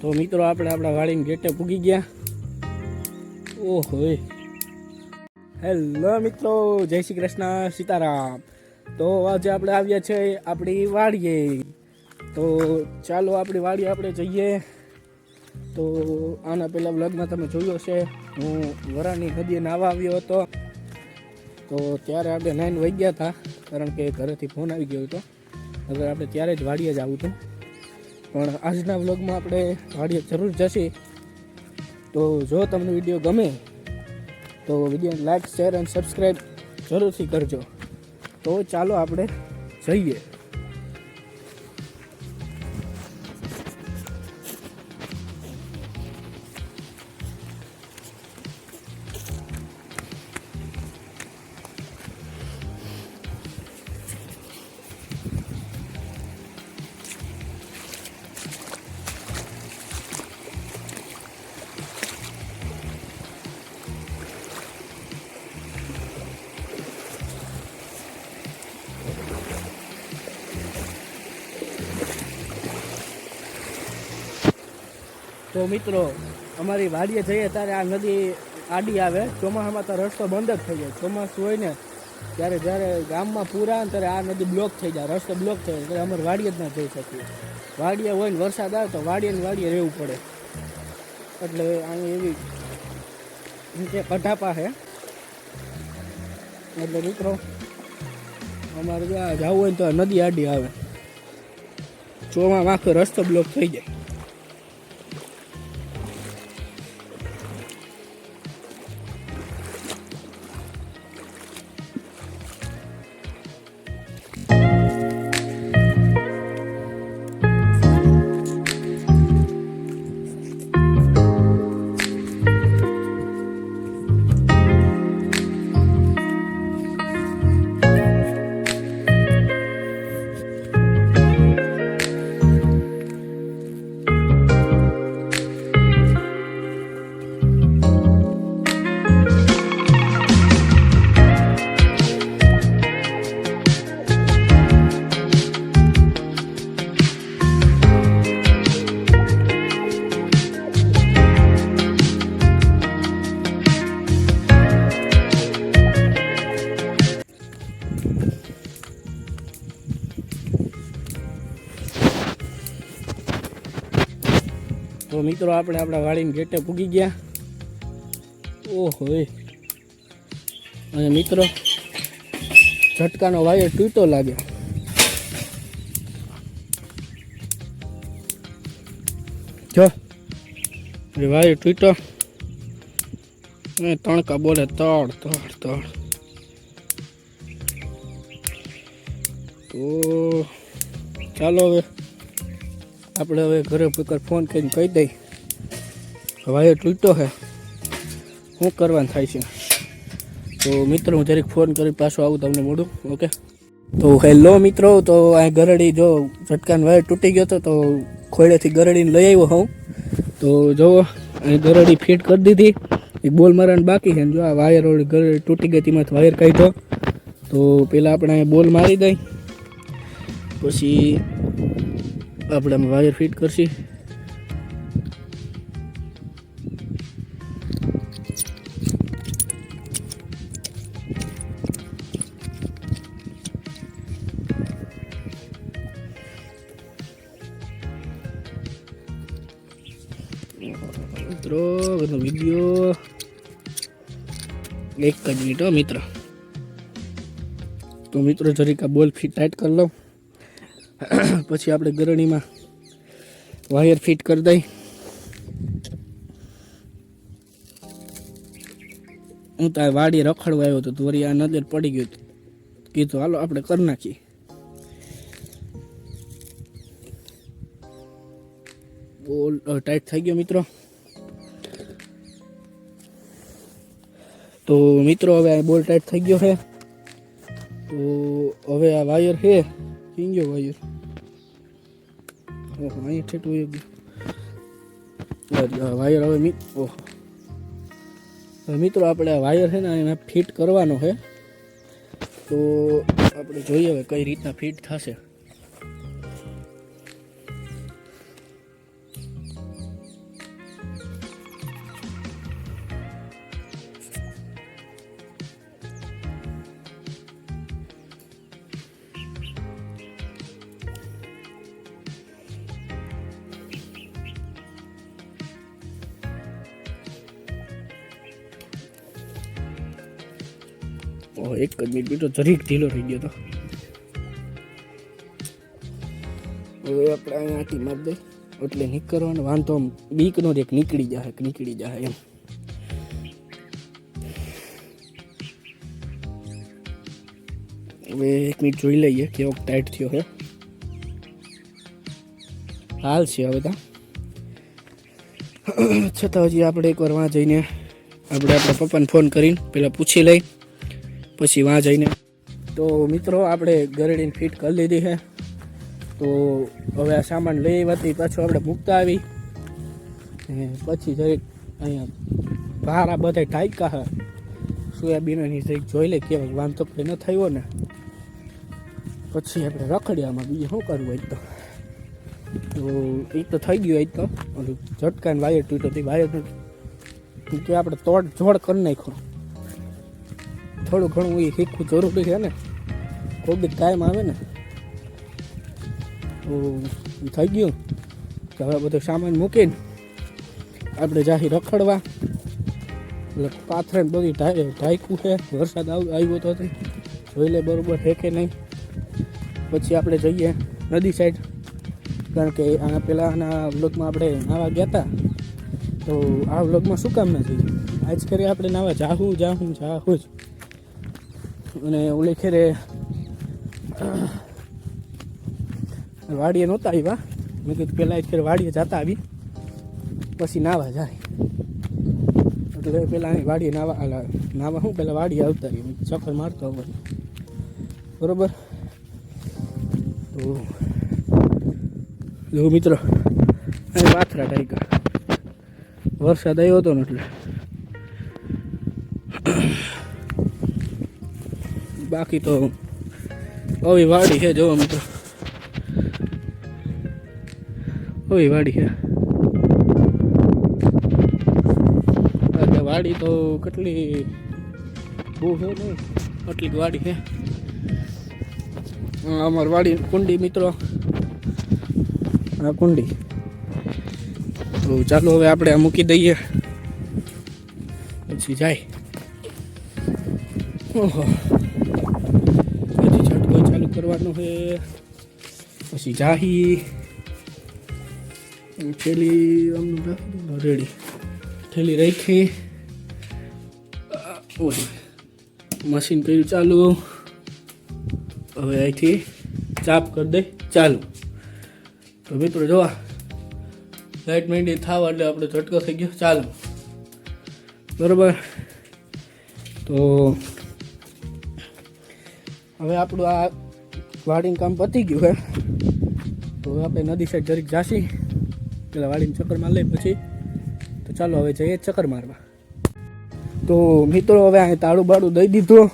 તો મિત્રો આપણે આપણા વાડીની ગેટે પૂગી ગયા. ઓહો, હેલો મિત્રો, જય શ્રી કૃષ્ણ, સીતારામ. તો આજે આપણે આવ્યા છે આપણી વાડીએ. તો ચાલો આપણી વાડીએ આપણે જઈએ. તો આના પહેલાં વ્લોગમાં તમે જોયો છે, હું વરાની નદીએ નાહવા આવ્યો હતો. તો ત્યારે આપણે 9 વાગ્યા હતા, કારણ કે ઘરેથી ફોન આવી ગયો હતો. હવે આપણે ત્યારે જ વાડીએ જ આવું હતું. પણ આજના વ્લોગમાં આપણે વાડીએ જરૂર જશે. તો જો તમને વિડીયો ગમે તો વિડીયોને લાઈક, શેર અને સબસ્ક્રાઈબ જરૂરથી કરજો. તો ચાલો આપણે જઈએ. તો મિત્રો, અમારી વાડીએ જઈએ ત્યારે આ નદી આડી આવે. ચોમાસામાં તો રસ્તો બંધ જ થઈ જાય. ચોમાસું હોય ને ત્યારે જ્યારે ગામમાં પૂરા આવે ત્યારે આ નદી બ્લોક થઈ જાય, રસ્તો બ્લોક થઈ જાય, ત્યારે અમારે વાડીએ જ ના જઈ શકીએ. વાડીએ હોય ને વરસાદ આવે તો વાડીએ રહેવું પડે. એટલે અહીં એવી કઢાપા છે. એટલે મિત્રો, અમારે જ્યાં જવું હોય ને તો નદી આડી આવે. ચોમામાં આખો રસ્તો બ્લોક થઈ જાય. તો મિત્રો, આપણે આપણા વાડીની ગેટે પૂગી ગયા. ઓહો, અને મિત્રો, ઝટકાનો વાયર તૂટ્યો લાગે. જો વાયર તૂટ્યો, તણકા બોલે તડ તડ તડ. તો ચાલો હવે આપણે ઘરે ફોન કરીને કહી દઈ વાયર તૂટ્યો છે, શું કરવાનું થાય છે. તો મિત્રો, હું જરીક ફોન કરી પાછો આવું તમને મળું. ઓકે. તો હેલો મિત્રો, તો આ ગરડી જો ઝટકાનો વાયર તૂટી ગયો હતો, તો ખોળેથી ગરડીને લઈ આવ્યો હું. તો જુઓ, અહીં ગરડી ફિટ કરી દીધી. એક બોલ મારવાનું બાકી છે. જો આ વાયર ગરડી તૂટી ગઈ, તેમાંથી વાયર કાઢ્યો. તો પહેલાં આપણે બોલ મારી દઈ, પછી આપણે વાયર ફિટ કરશી. મિત્રો, વિડીયો એક જ મિનિટ મિત્ર. તો મિત્રો, જરીક આ બોલ ફિટ ટાઈટ કરી લઉં, પછી આપણે ગરણીમાં વાયર ફિટ કરી દઈ. હું તો આ વાડી રખડવા આવ્યો હતો, તો વળી આ નજર પડી ગયું. કીધું હાલો આપણે કરી નાખીએ. બોલ ટાઈટ થઈ ગયો મિત્રો. તો મિત્રો, હવે આ બોલ ટાઈટ થઈ ગયો છે. તો હવે આ વાયર છે, ગયો વાયર. ઓહો, અહીંયા ઠેઠ વયો ગયો વાયર. હવે મિત્રો, આપણે આ વાયર છે ને એમાં ફિટ કરવાનો છે. તો આપણે જોઈએ હવે કઈ રીતના ફિટ થશે. એક જ મિનિટ બીજો જરીક ઢીલો થઈ ગયો તો. હવે આપણે અહીંયા આટી મારી દઈ એટલે નીકળવાનો વાંધો બીક નો દેખ નીકળી જાય એમ. હવે એક મિનિટ જોઈ લઈએ કેવો ટાઈટ થયો છે. હાલ છે હવે ત્યાં છતાં હજી આપણે એકવાર વાં જઈને આપણા પપ્પાને ફોન કરીને પહેલાં પૂછી લઈ પછી વાં જઈને. તો મિત્રો આપણે ગરડીને ફિટ કરી લીધી છે. તો હવે આ સામાન લઈ આવ્યાથી પાછું આપણે મૂકતા આવી પછી જરીક અહીંયા ભારા બધા ટાઈકા છે સોયાબીનની જરીક જોઈ લે કેવા વાંધો કંઈ ન થયો ને પછી આપણે રખડ્યામાં બીજું શું કરવું હોય તો એ તો થઈ ગયું હોય તો ઓલું ઝટકાને વાયર તૂટ્યો હતી વાયર કે આપણે તોડ જોડ કરી નાખ્યો. થોડું ઘણું એ શીખવું જરૂરી છે ને કોઈ બી ટાઈમ આવે ને તો એ થઈ ગયું કે હવે બધો સામાન મૂકીને આપણે જાહી રખડવા. એટલે પાથરે બધી ઢાંક્યું છે વરસાદ આવ્યો તો જોઈ લે બરાબર છે કે નહીં. પછી આપણે જઈએ નદી સાઈડ કારણ કે આ પહેલાંના વ્લોગમાં આપણે નાવા ગયા હતા તો આ વ્લોગમાં શું કામ નથી આજ કરી આપણે નાવા જાહું જ અને ઓલી ખેરે વાડીએ નહોતા આવ્યા. મેં કીધું પહેલાં જ ખેરે વાડીએ જતા આવી પછી નાવા જાય એટલે પહેલાં અહીં વાડીએ નાવા શું પહેલાં વાડીએ આવતા રહીએ ચક્કર મારતો હોય બરાબર. તો જો મિત્રો અહીં પાથરા ટાઈકા વરસાદ આવ્યો હતો ને એટલે બાકી તો આવી વાડી છે જોવો મિત્રો આવી વાડી છે. વાડી તો કેટલી બહુ છે નહીં આટલી વાડી છે અમારી વાડી કુંડી મિત્રો આ કુંડી. તો ચાલો હવે આપણે આ મૂકી દઈએ પછી જાય. ઓહો પછી છટકો ચાલુ કરવાનો છે પછી જાહી થેલી આમનું રાખી રેડી થેલી રાખી મશીન કર્યું ચાલુ. હવે અહીંથી ચાપ કરી દઈ ચાલુ. તો મિત્રો જોવા લાઇટ માંડી થવા એટલે આપણે ઝટકો થઈ ગયો ચાલુ બરાબર. તો હવે આપણું આ વાડીનું કામ પતી ગયું છે તો આપણે નદી સાઈડ જરીક જાસી પેલા વાડીને ચક્કર માર લઈ પછી તો ચાલો હવે જઈએ ચક્કર મારવા. તો મિત્રો હવે અહીં તાળું બાળું દઈ દીધું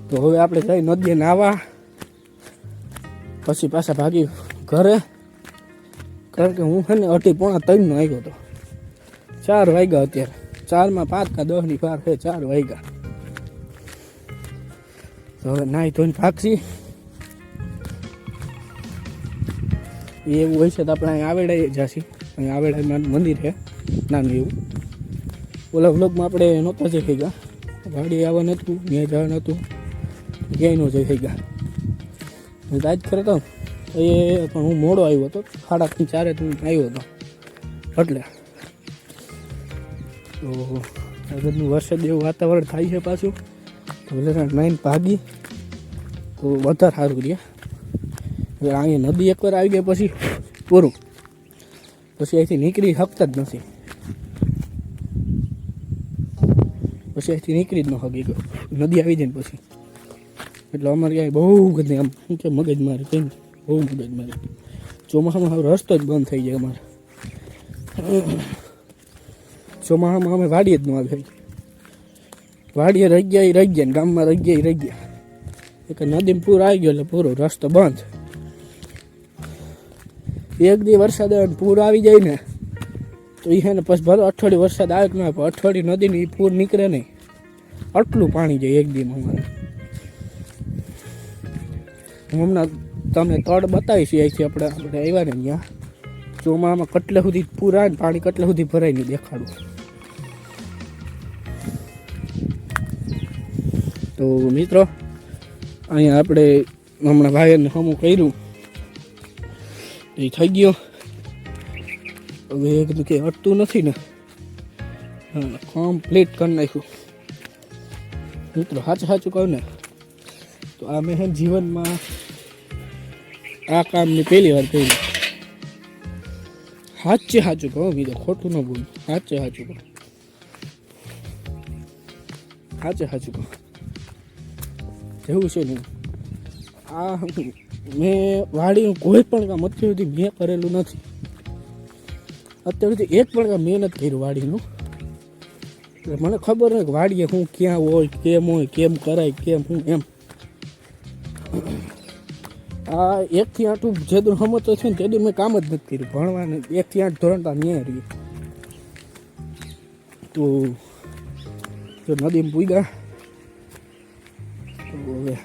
તો હવે આપણે જઈ નદીએ નાહવા પછી પાછા ભાગી ઘરે કારણ કે હું છે ને 2:30 આવ્યો હતો 4 વાગ્યા અત્યારે 4માં 5 કા 10ની પાર છે 4 વાગ્યા. તો હવે નાહી ધોઈને ભાગશી એવું હોય છે તો આપણે અહીં આવેડા જાશી. અહીં આવેડા મંદિર છે નાનું એવું. ઓલા વ્લોગમાં આપણે નહોતા જઈ થઈ ગયા ગાડી આવવા નહોતું ત્યાં જવા નહોતું ક્યાંય ન જઈ થઈ ગયા આજ ખરે તો એ પણ હું મોડો આવ્યો હતો 3:30 4 આવ્યો હતો એટલે. તો આગળનું વરસાદ એવું વાતાવરણ થાય છે પાછું તો એટલે નાઈને ભાગી તો વધારે સારું રહ્યા. હવે અહીંયા નદી એકવાર આવી ગયા પછી પૂરું પછી અહીંથી નીકળી શકતા જ નથી પછી અહીંથી નીકળી જ ન શકી નદી આવી જાય ને પછી. એટલે અમારે ક્યાંય બહુ ગંદી આમ શું કે મગજ મારે કેમ બહુ મગજ મારે ચોમાસામાં હવે રસ્તો જ બંધ થઈ જાય અમારે. ચોમાસામાં અમે વાડીએ જ ન આવી વાડીએ રહી ગયા ને ગામમાં રહી ગયા એક નદીમાં પૂર આવી ગયો એટલે પૂરો રસ્તો બંધ. એક દી વરસાદ આવે પૂર આવી જાય ને તો એ છે ને પછી ભલે અઠવાડિયું વરસાદ આવે કે ના પણ અઠવાડિયું નદીની પૂર નીકળે નહીં આટલું પાણી જાય એક દીમાં અમારે. હું હમણાં તમને તળ બતાવીશ અહીંથી આપણે આવ્યા ને ત્યાં ચોમામાં કેટલે સુધી પૂર આવે ને પાણી કેટલે સુધી ભરાય નહીં દેખાડું. તો તો મિત્રો અહીંયા આપણે હમણાં ભાઈને હમું કર્યું એ થઈ ગયો. હવે એકદમ કંઈ અટતું નથી ને, કમ્પ્લીટ કરી નાખ્યું. મિત્રો સાચું કહું ને તો આ મેં જીવનમાં આ કામની પહેલી વાર કર્યું. સાચું કહો મિત્રો, ખોટું ન બોલું. સાચું કહો. જેવું છે ને આ મેં વાડીનું કોઈ પણ કામ અત્યાર સુધી મેં કરેલું નથી. અત્યાર સુધી એક પણ કામ મહેનત કર્યું વાડીનું. એટલે મને ખબર નહીં કે વાડીએ હું ક્યાં હોય, કેમ કરાય, કેમ હું એમ. આ 1 થી 8 જે દૂર સમજતો છે ને તે દૂર મેં કામ જ નથી કર્યું. ભણવાનું 1 થી 8 ધોરણ ત્યાં ન્યાય રહ્યું. તો જો નદીમાં પૂગ્યા તો હવે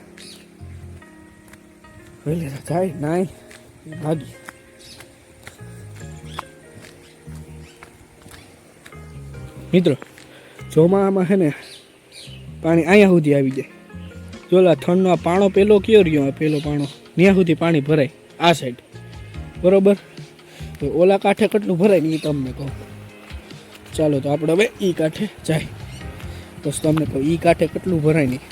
વહેલે જાય નાય ભાગી. મિત્રો ચોમાસામાં છે ને પાણી અહીંયા સુધી આવી જાય. જોલા થણનો આ પાણો પેલો કયો રહ્યો, આ પેલો પાણો ત્યાં સુધી પાણી ભરાય આ સાઈડ, બરોબર. તો ઓલા કાંઠે કેટલું ભરાય ને એ તમને કહું. ચાલો તો આપણે હવે એ કાંઠે જાય બસ તમને કહું એ કાંઠે કેટલું ભરાય નહીં.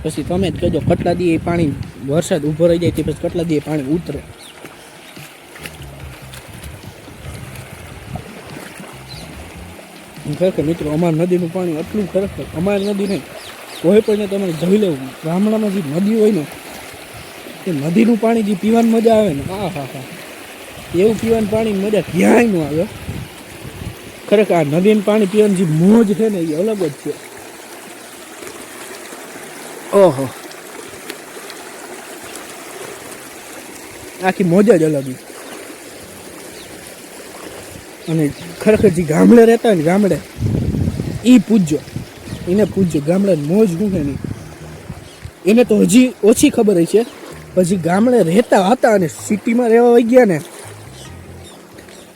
પછી તમે જ કહેજો કેટલા દી પાણી વરસાદ ઊભો રહી જાય તે પછી કેટલા દી પાણી ઉતરે. ખરેખર મિત્રો અમારી નદીનું પાણી એટલું ખરેખર, અમારી નદી નહીં કોઈ પણ તમે જોઈ લેવું, ગામડામાં જે નદી હોય ને એ નદીનું પાણી જે પીવાની મજા આવે ને, હા એવું પીવાનું પાણી મજા ક્યાંય ન આવે. ખરેખર આ નદીનું પાણી પીવાની જે મોજ છે ને એ અલગ જ છે. ઓહો, આખી મોજ જ અલગ. અને ખરેખર જે ગામડે રહેતા હોય ને ગામડે એ પૂછજો, એને પૂછજો ગામડે મોજ શું છે નહીં. એને તો હજી ઓછી ખબર છે, પછી ગામડે રહેતા હતા અને સિટીમાં રહેવા વહી ગયા ને,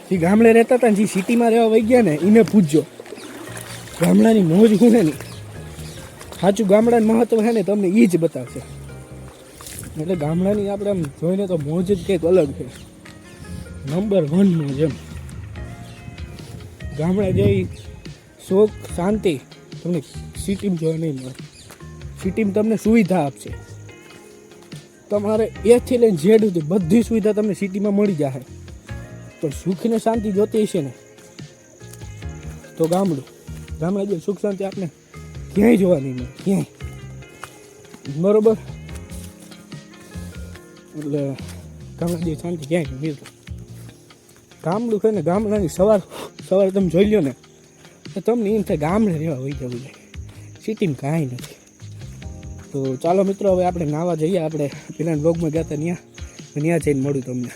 જે ગામડે રહેતા હતા ને જે સિટીમાં રહેવા વહી ગયા ને એને પૂછજો ગામડાની મોજ શું છે નહીં. સાચું ગામડાનું મહત્વ છે ને તમને એ જ બતાવશે. એટલે ગામડાની આપણે આમ જોઈને તો મોજ જ કંઈક અલગ છે, નંબર 1નું જેમ. ગામડા જેવી સુખ શાંતિ તમને સિટીમાં જોવા નહીં મળે. સિટીમાં તમને સુવિધા આપશે, તમારે એથી લઈને ઝેડ સુધી બધી સુવિધા તમને સિટીમાં મળી જશે. પણ સુખ ને શાંતિ જોતી હશે ને તો ગામડા જેવી સુખ શાંતિ આપણે ક્યાંય જોવા નહીં મળે, ક્યાંય. બરોબર, એટલે ગામડા જેવી શાંતિ ક્યાંય નહીં મળે. ગામડું છે ને ગામડાની સવારે તમે જોઈ લો ને તો તમને એમ થાય ગામડે રહેવા વહી જવું જાય, સિટીમાં કાંઈ નથી. તો ચાલો મિત્રો હવે આપણે નાવા જઈએ. આપણે પેલા બ્લોગમાં ગયા હતા ત્યાં જઈને મળ્યું તમને.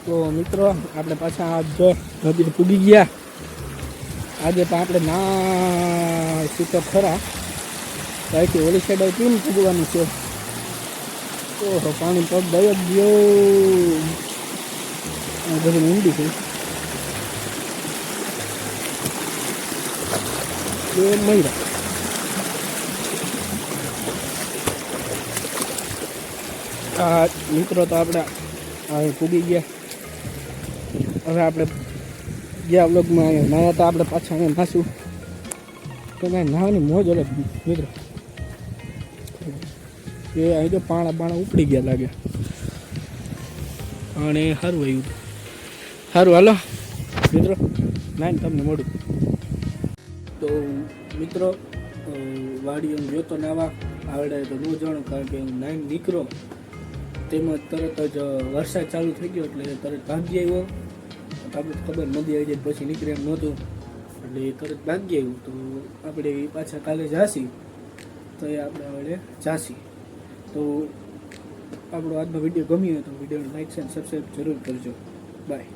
તો મિત્રો આપણે પાછા આજ જો નદીને પૂગી ગયા. આજે પણ આપણે ના તો ખરા ત્યાંથી ઓલી સાઈડ કેમ પૂગવાનું છે. ઓહો, પાણી પગ દઈ જ ગયો, બધું ઊંડી છે. મહિરા આ મિત્રો તો આપણે હવે પૂગી ગયા. હવે આપણે ગયા વ્લોગમાં અહીંયા નાયા હતા, આપણે પાછા અહીંયા નાશું તો કાંઈ નાવાની મોજ અલગ મિત્રો. એ અહીં તો પાણા ઉપડી ગયા લાગે અને સારું આવ્યું. સારું હાલો મિત્રો, નાઈને તમને મળું. તો મિત્રો વાડીઓ જોતો નાવા આવડે તો ન જાણો, કારણ કે નાઈન નીકળો તેમજ તરત જ વરસાદ ચાલુ થઈ ગયો એટલે તરત ભાગી આવ્યો. આપણે ખબર નદી આવી જાય પછી નીકળે એમ નહોતું એટલે તરત ભાગી આવ્યું. તો આપણે પાછા કાલે જાસી તો એ આપણે હવે જાસી. તો આપણો આજનો વિડીયો ગમ્યો હોય તો વિડીયોને લાઈક અને સબસ્ક્રાઈબ જરૂર કરજો. બાય.